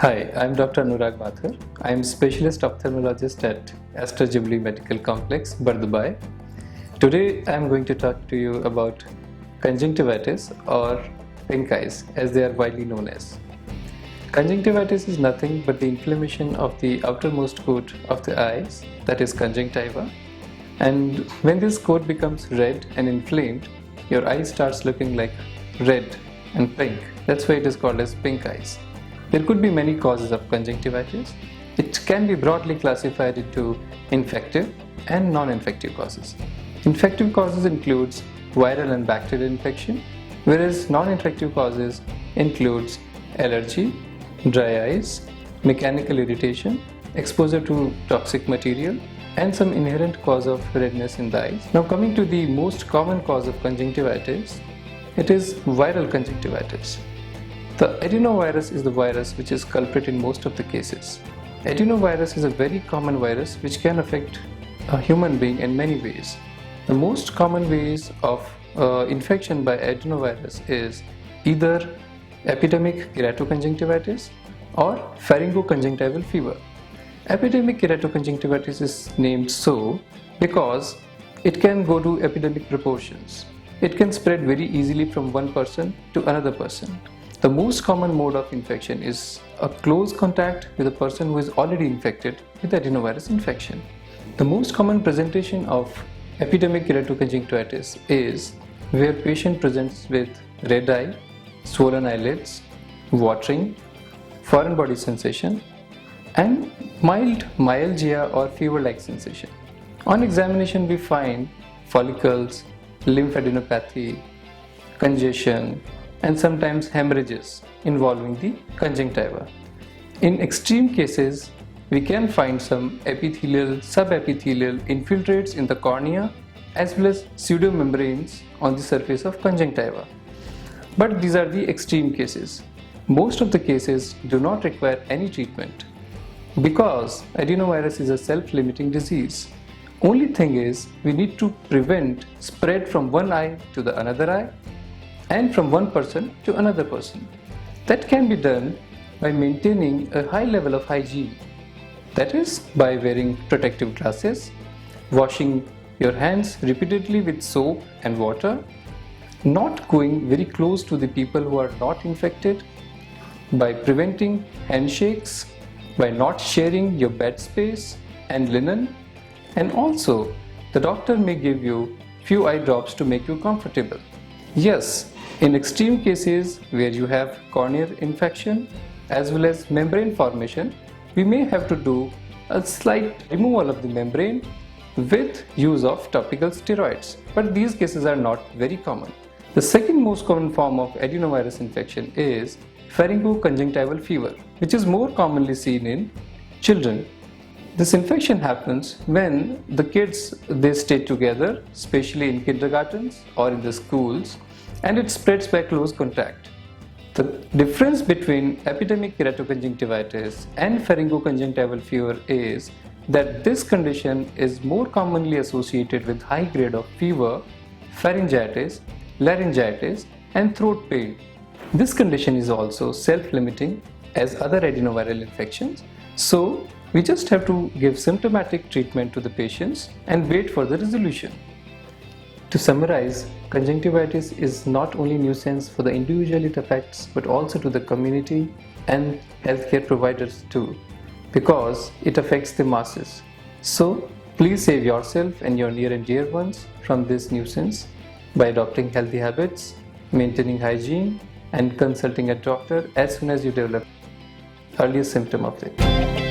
Hi, I'm Dr. Anurag Mathur. I'm specialist ophthalmologist at Aster Medical Complex, Bardubai. Today I'm going to talk to you about conjunctivitis or pink eyes as they are widely known as. Conjunctivitis is nothing but the inflammation of the outermost coat of the eyes, that is conjunctiva. And when this coat becomes red and inflamed, your eye starts looking like red and pink. That's why it is called as pink eyes. There could be many causes of conjunctivitis. It can be broadly classified into infective and non-infective causes. Infective causes includes viral and bacterial infection, whereas non-infective causes includes allergy, dry eyes, mechanical irritation, exposure to toxic material, and some inherent cause of redness in the eyes. Now coming to the most common cause of conjunctivitis, it is viral conjunctivitis. The adenovirus is the virus which is culprit in most of the cases. Adenovirus is a very common virus which can affect a human being in many ways. The most common ways of infection by adenovirus is either epidemic keratoconjunctivitis or pharyngoconjunctival fever. Epidemic keratoconjunctivitis is named so because it can go to epidemic proportions. It can spread very easily from one person to another person. The most common mode of infection is a close contact with a person who is already infected with adenovirus infection. The most common presentation of epidemic keratoconjunctivitis is where patient presents with red eye, swollen eyelids, watering, foreign body sensation, and mild myalgia or fever-like sensation. On examination, we find follicles, lymphadenopathy, congestion, and sometimes hemorrhages involving the conjunctiva. In extreme cases, we can find some epithelial, subepithelial infiltrates in the cornea as well as pseudomembranes on the surface of conjunctiva. But these are the extreme cases. Most of the cases do not require any treatment because adenovirus is a self-limiting disease. Only thing is, we need to prevent spread from one eye to the another eye and from one person to another person. That can be done by maintaining a high level of hygiene. That is by wearing protective glasses, washing your hands repeatedly with soap and water, not going very close to the people who are not infected, by preventing handshakes, by not sharing your bed space and linen, and also the doctor may give you few eye drops to make you comfortable. Yes, in extreme cases where you have corneal infection as well as membrane formation, we may have to do a slight removal of the membrane with use of topical steroids, but these cases are not very common. The second most common form of adenovirus infection is pharyngoconjunctival fever, which is more commonly seen in children. This infection happens when the kids they stay together, especially in kindergartens or in the schools, and it spreads by close contact. The difference between epidemic keratoconjunctivitis and pharyngoconjunctival fever is that this condition is more commonly associated with high grade of fever, pharyngitis, laryngitis, and throat pain. This condition is also self-limiting as other adenoviral infections, so we just have to give symptomatic treatment to the patients and wait for the resolution. To summarize, conjunctivitis is not only nuisance for the individual it affects but also to the community and healthcare providers too, because it affects the masses. So please save yourself and your near and dear ones from this nuisance by adopting healthy habits, maintaining hygiene, and consulting a doctor as soon as you develop earliest symptom of it.